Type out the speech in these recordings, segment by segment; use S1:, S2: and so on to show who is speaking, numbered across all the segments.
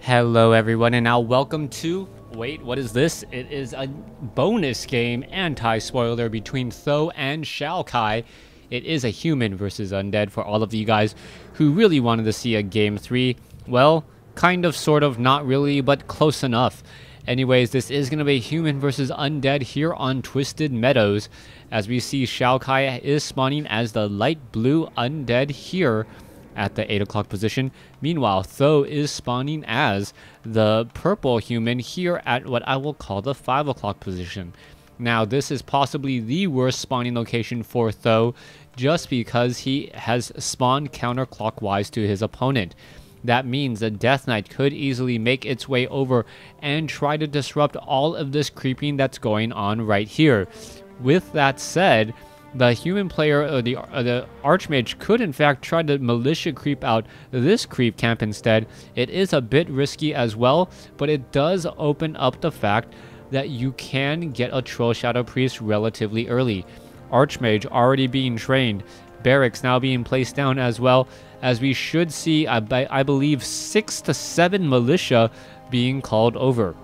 S1: Hello everyone, and now welcome to... Wait, what is this? It is a bonus game, anti-spoiler, between Th000 and Xiaokai. It is a human versus undead for all of you guys who really wanted to see a game 3. Well, kind of, sort of, not really, but close enough. Anyways, this is going to be human versus undead here on Twisted Meadows. As we see, Xiaokai is spawning as the light blue undead here at the 8 o'clock position. Meanwhile, Th000 is spawning as the purple human here at what I will call the 5 o'clock position. Now, this is possibly the worst spawning location for Th000 just because he has spawned counterclockwise to his opponent. That means the Death Knight could easily make its way over and try to disrupt all of this creeping that's going on right here. With that said, the human player, or the Archmage, could in fact try to militia creep out this creep camp instead. It is a bit risky as well, but it does open up the fact that you can get a Troll Shadow Priest relatively early. Archmage already being trained, barracks now being placed down as well, as we should see, I believe, 6 to 7 militia being called over.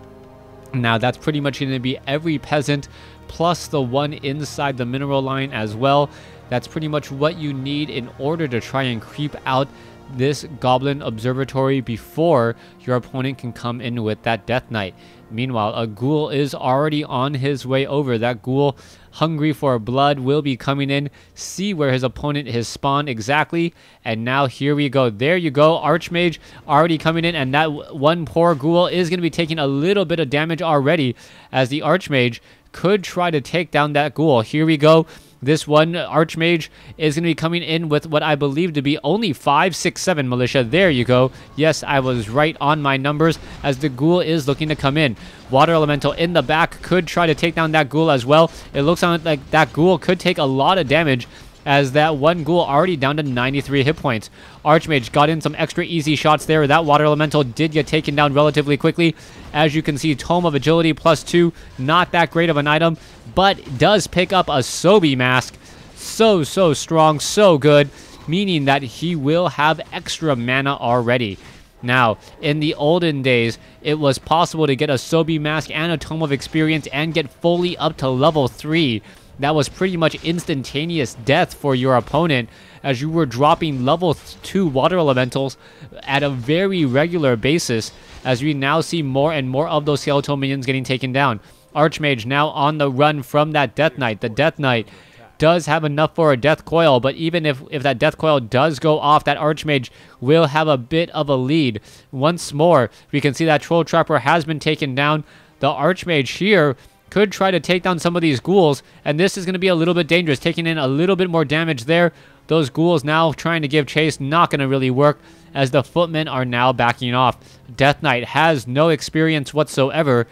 S1: Now that's pretty much going to be every peasant plus the one inside the mineral line as well. That's pretty much what you need in order to try and creep out this goblin observatory before your opponent can come in with that Death Knight. Meanwhile, a ghoul is already on his way over. That ghoul, hungry for blood, will be coming in, see where his opponent has spawned exactly, and now here we go. There you go, Archmage already coming in, and that one poor ghoul is going to be taking a little bit of damage already, as the Archmage could try to take down that ghoul. Here we go. This one Archmage is going to be coming in with what I believe to be only 5, 6, 7 militia. There you go. Yes, I was right on my numbers, as the ghoul is looking to come in. Water Elemental in the back could try to take down that ghoul as well. It looks like that ghoul could take a lot of damage, as that one ghoul already down to 93 hit points. Archmage got in some extra easy shots there. That Water Elemental did get taken down relatively quickly. As you can see, Tome of Agility +2, not that great of an item, but does pick up a Sobi Mask. So strong, so good, meaning that he will have extra mana already. Now, in the olden days, it was possible to get a Sobi Mask and a Tome of Experience and get fully up to level 3. That was pretty much instantaneous death for your opponent, as you were dropping level 2 water elementals at a very regular basis, as we now see more and more of those skeletal minions getting taken down. Archmage now on the run from that Death Knight. The Death Knight does have enough for a Death Coil, but even if that Death Coil does go off, that Archmage will have a bit of a lead. Once more, we can see that Troll Trapper has been taken down. The Archmage here could try to take down some of these ghouls, and this is going to be a little bit dangerous, taking in a little bit more damage there. Those ghouls now trying to give chase, not going to really work, as the footmen are now backing off. Death Knight has no experience whatsoever,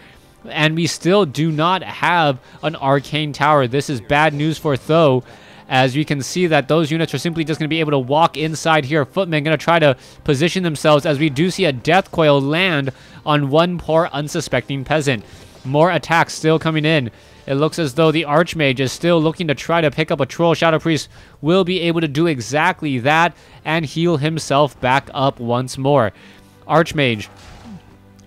S1: and we still do not have an arcane tower. This is bad news for Th000, as we can see that those units are simply just going to be able to walk inside here. Footmen going to try to position themselves, as we do see a Death Coil land on one poor unsuspecting peasant. More attacks still coming in. It looks as though the Archmage is still looking to try to pick up a Troll Shadow Priest. Will be able to do exactly that and heal himself back up once more. Archmage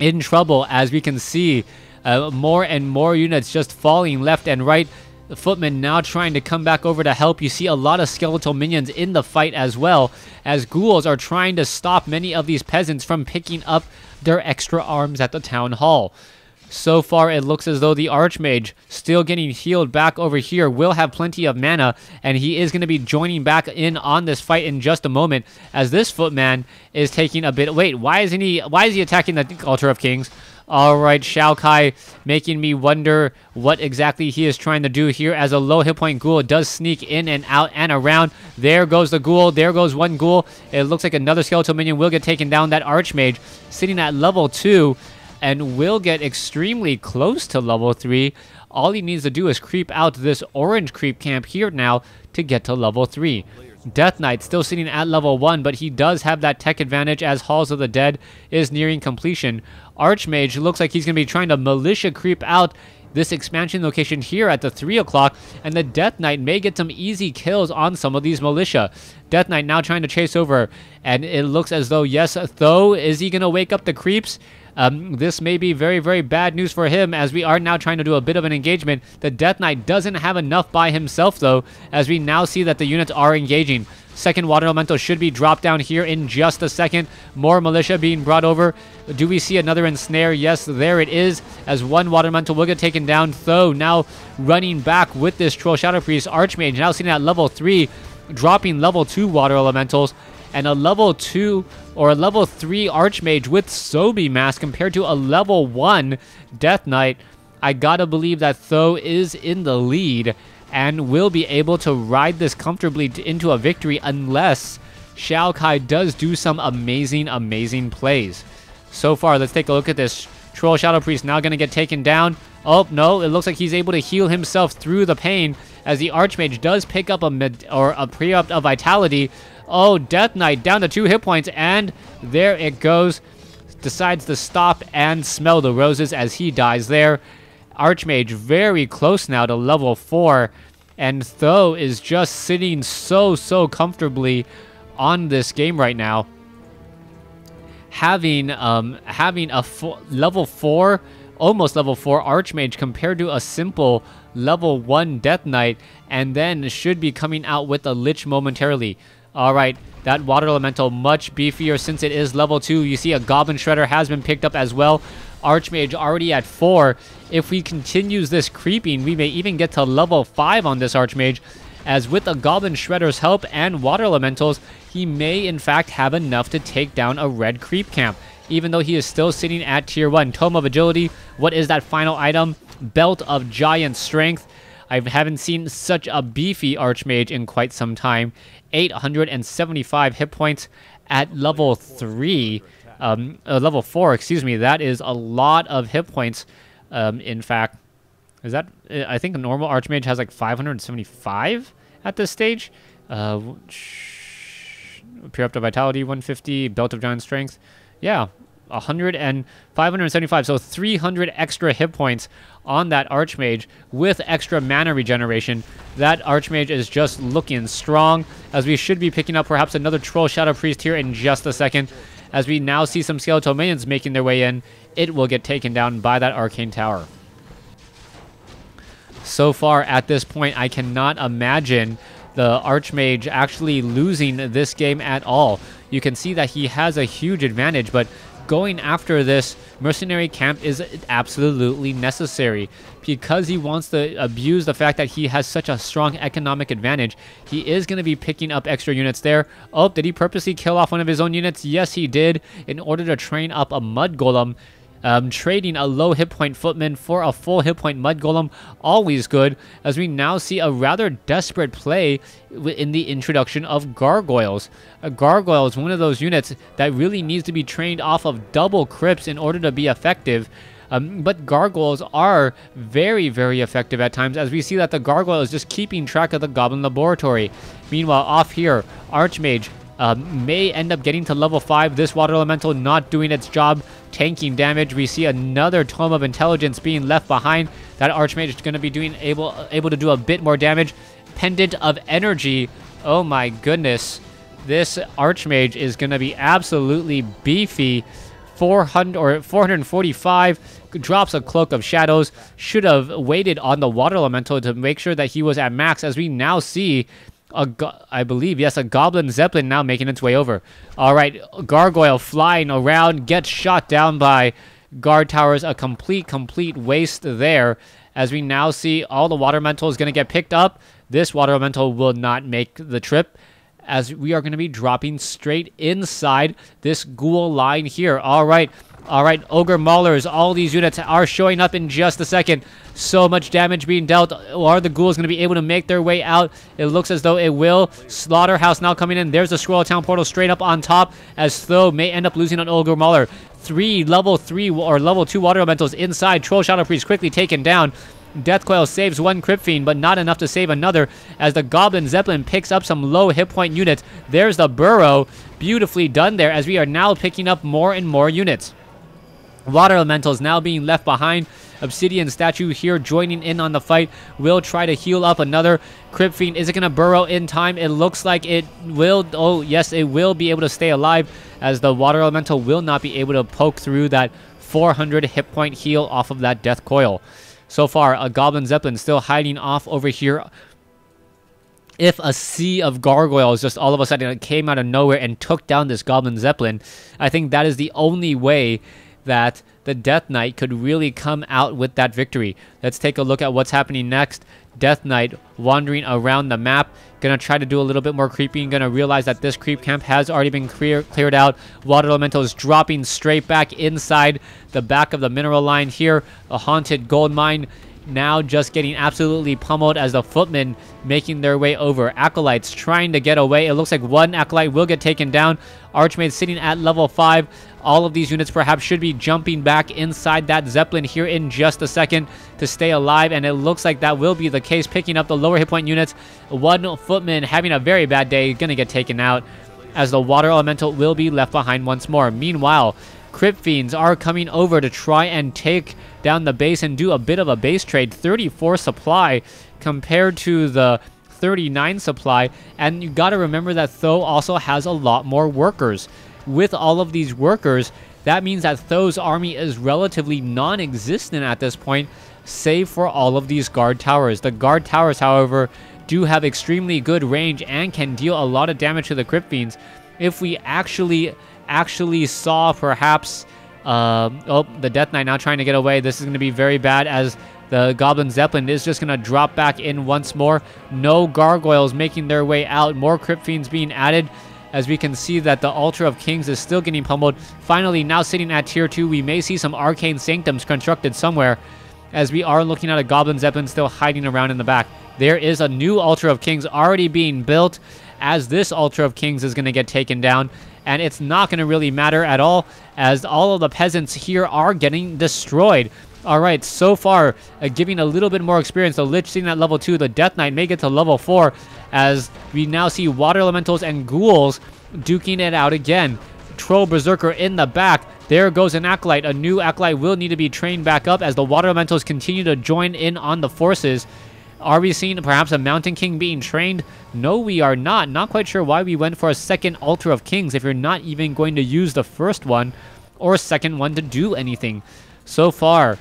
S1: in trouble, as we can see more and more units just falling left and right. The footmen now trying to come back over to help. You see a lot of skeletal minions in the fight as well, as ghouls are trying to stop many of these peasants from picking up their extra arms at the town hall. So far, it looks as though the Archmage, still getting healed back over here, will have plenty of mana, and he is going to be joining back in on this fight in just a moment, as this footman is taking a bit... Wait, why is he attacking the Altar of Kings? Alright, Xiaokai making me wonder what exactly he is trying to do here, as a low hit point ghoul does sneak in and out and around. There goes the ghoul. There goes one ghoul. It looks like another skeletal minion will get taken down. That Archmage sitting at level 2 and will get extremely close to level 3. All he needs to do is creep out this orange creep camp here now to get to level 3. Death Knight still sitting at level 1, but he does have that tech advantage, as Halls of the Dead is nearing completion. Archmage looks like he's going to be trying to militia creep out this expansion location here at the 3 o'clock, and the Death Knight may get some easy kills on some of these militia. Death Knight now trying to chase over, and it looks as though, yes, Th000, is he going to wake up the creeps? This may be very, very bad news for him, as we are now trying to do a bit of an engagement. The Death Knight doesn't have enough by himself, though, as we now see that the units are engaging. Second water elemental should be dropped down here in just a second. More militia being brought over. Do we see another ensnare? Yes, there it is, as one water elemental will get taken down. Th000 now running back with this Troll Shadow Priest Archmage, now sitting at level 3, dropping level 2 water elementals, and a level 2 or a level 3 Archmage with Sobi Mask compared to a level 1 Death Knight. I gotta believe that Th000 is in the lead and will be able to ride this comfortably into a victory unless Xiaokai does do some amazing, amazing plays. So far, let's take a look at this. Troll Shadow Priest now going to get taken down. Oh, no, it looks like he's able to heal himself through the pain as the Archmage does pick up a pre-up of Vitality. Oh, Death Knight down to 2 hit points, and there it goes. Decides to stop and smell the roses as he dies there. Archmage very close now to level 4, and Th000 is just sitting so comfortably on this game right now, having a level 4, almost level 4 Archmage compared to a simple level 1 Death Knight, and then should be coming out with a Lich momentarily. Alright, that water elemental much beefier since it is level 2. You see a Goblin Shredder has been picked up as well. Archmage already at 4. If we continues this creeping, we may even get to level 5 on this Archmage, as with the Goblin Shredder's help and water elementals, he may in fact have enough to take down a red creep camp, even though he is still sitting at tier 1. Tome of Agility, what is that final item? Belt of Giant Strength. I haven't seen such a beefy Archmage in quite some time. 875 hit points at level 3. Level 4, excuse me. That is a lot of hit points. In fact, is that... I think a normal Archmage has like 575 at this stage. Pure Up to Vitality, 150. Belt of Giant Strength. Yeah, 575. So 300 extra hit points on that Archmage with extra mana regeneration. That Archmage is just looking strong, as we should be picking up perhaps another Troll Shadow Priest here in just a second. As we now see some Skeletal Minions making their way in, it will get taken down by that Arcane Tower. So far at this point, I cannot imagine the Archmage actually losing this game at all. You can see that he has a huge advantage, but going after this mercenary camp is absolutely necessary because he wants to abuse the fact that he has such a strong economic advantage. He is going to be picking up extra units there. Oh, did he purposely kill off one of his own units? Yes, he did, in order to train up a Mud Golem. Trading a low hit point Footman for a full hit point Mud Golem, always good, as we now see a rather desperate play in the introduction of Gargoyles. A Gargoyle is one of those units that really needs to be trained off of double crypts in order to be effective. But Gargoyles are very, very effective at times, as we see that the Gargoyle is just keeping track of the Goblin Laboratory. Meanwhile, off here, Archmage may end up getting to level 5. This Water Elemental not doing its job, tanking damage. We see another Tome of Intelligence being left behind. That Archmage is going to be doing able to do a bit more damage. Pendant of Energy. Oh my goodness. This Archmage is going to be absolutely beefy. 445. Drops a Cloak of Shadows. Should have waited on the Water Elemental to make sure that he was at max, as we now see I believe, yes, a Goblin Zeppelin now making its way over. All right, Gargoyle flying around, gets shot down by guard towers. A complete waste there, as we now see all the Water Elemental is going to get picked up. This Water Elemental will not make the trip, as we are going to be dropping straight inside this ghoul line here. All right, Ogre Maulers, all these units are showing up in just a second. So much damage being dealt. Are the ghouls going to be able to make their way out? It looks as though it will. Slaughterhouse now coming in. There's the Squirrel Town portal straight up on top, as Th000 may end up losing an Ogre Mauler. 3 level 3 or level 2 Water Elementals inside. Troll Shadow Priest quickly taken down. Death Coil saves one Crypt Fiend, but not enough to save another, as the Goblin Zeppelin picks up some low hit point units. There's the Burrow. Beautifully done there, as we are now picking up more and more units. Water Elementals now being left behind. Obsidian statue here joining in on the fight. Will try to heal up another. Crypt Fiend, is it going to burrow in time? It looks like it will. Oh, yes, it will be able to stay alive, as the water elemental will not be able to poke through that 400 hit point heal off of that death coil. So far, a Goblin Zeppelin still hiding off over here. If a sea of gargoyles just all of a sudden came out of nowhere and took down this Goblin Zeppelin, I think that is the only way that the Death Knight could really come out with that victory. Let's take a look at what's happening next. Death Knight wandering around the map. Gonna try to do a little bit more creeping. Gonna realize that this creep camp has already been cleared out. Water Elemental is dropping straight back inside the back of the mineral line here. A haunted gold mine. Now just getting absolutely pummeled as the footmen making their way over. Acolytes trying to get away. It looks like one Acolyte will get taken down. Archmage sitting at level 5. All of these units perhaps should be jumping back inside that Zeppelin here in just a second to stay alive, and it looks like that will be the case, picking up the lower hit point units. One footman having a very bad day, gonna get taken out, as the water elemental will be left behind once more. Meanwhile, Crypt Fiends are coming over to try and take down the base and do a bit of a base trade. 34 supply compared to the 39 supply, and you got to remember that Th000 also has a lot more workers. With all of these workers, that means that Th0's army is relatively non-existent at this point, save for all of these guard towers. The guard towers, however, do have extremely good range and can deal a lot of damage to the Crypt Fiends. If we actually saw perhaps the Death Knight now trying to get away, this is going to be very bad, as the Goblin Zeppelin is just going to drop back in once more. No gargoyles making their way out. More Crypt Fiends being added, as we can see that the Altar of Kings is still getting pummeled. Finally, now sitting at tier 2, we may see some Arcane Sanctums constructed somewhere, as we are looking at a Goblin Zeppelin still hiding around in the back. There is a new Altar of Kings already being built, as this Altar of Kings is going to get taken down. And it's not going to really matter at all, as all of the peasants here are getting destroyed. All right, so far, giving a little bit more experience. The Lich sitting at level 2. The Death Knight may get to level 4, as we now see Water Elementals and Ghouls duking it out again. Troll Berserker in the back. There goes an Acolyte. A new Acolyte will need to be trained back up, as the Water Elementals continue to join in on the forces. Are we seeing perhaps a Mountain King being trained? No, we are not. Not quite sure why we went for a second Altar of Kings if you're not even going to use the first one or second one to do anything. So far,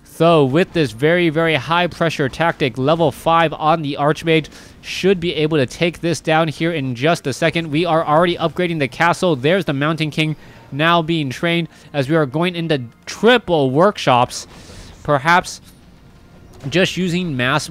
S1: Th0, with this very, very high pressure tactic, level 5 on the Archmage, should be able to take this down here in just a second. We are already upgrading the castle. There's the Mountain King now being trained, as we are going into triple workshops. Perhaps just using mass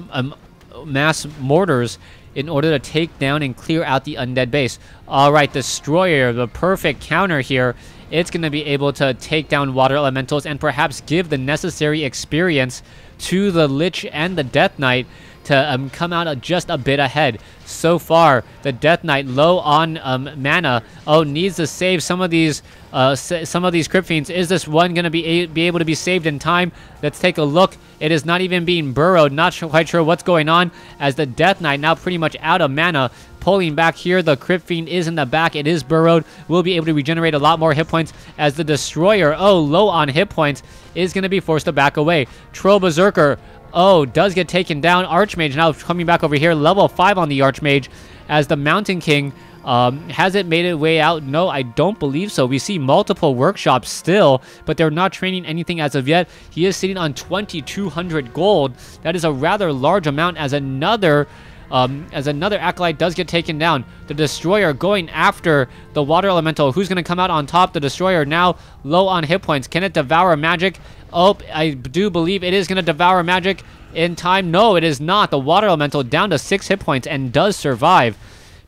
S1: mortars in order to take down and clear out the undead base. All right, Destroyer, the perfect counter here. It's going to be able to take down water elementals and perhaps give the necessary experience to the Lich and the Death Knight to come out just a bit ahead. So far, the Death Knight low on mana. Oh, needs to save some of these Crypt Fiends. Is this one going to be able to be saved in time? Let's take a look. It is not even being burrowed. Not quite sure what's going on, as the Death Knight now pretty much out of mana. Pulling back here, the Crypt Fiend is in the back. It is burrowed. We'll be able to regenerate a lot more hit points, as the Destroyer, oh, low on hit points, is going to be forced to back away. Troll Berserker, oh, does get taken down. Archmage now coming back over here, level 5 on the Archmage, as the Mountain King has it made its way out? No, I don't believe so. We see multiple workshops still, but they're not training anything as of yet. He is sitting on 2,200 gold. That is a rather large amount, as another Acolyte does get taken down. The Destroyer going after the Water Elemental. Who's going to come out on top? The Destroyer now low on hit points. Can it devour magic? Oh, I do believe it is going to devour magic in time. No, it is not. The Water Elemental down to 6 hit points and does survive.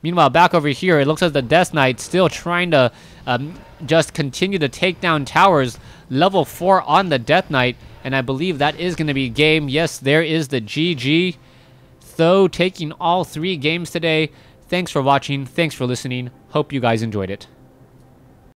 S1: Meanwhile, back over here, it looks like the Death Knight still trying to just continue to take down towers. Level 4 on the Death Knight, and I believe that is going to be game. Yes, there is the GG. Th0 taking all 3 games today. Thanks for watching. Thanks for listening. Hope you guys enjoyed it.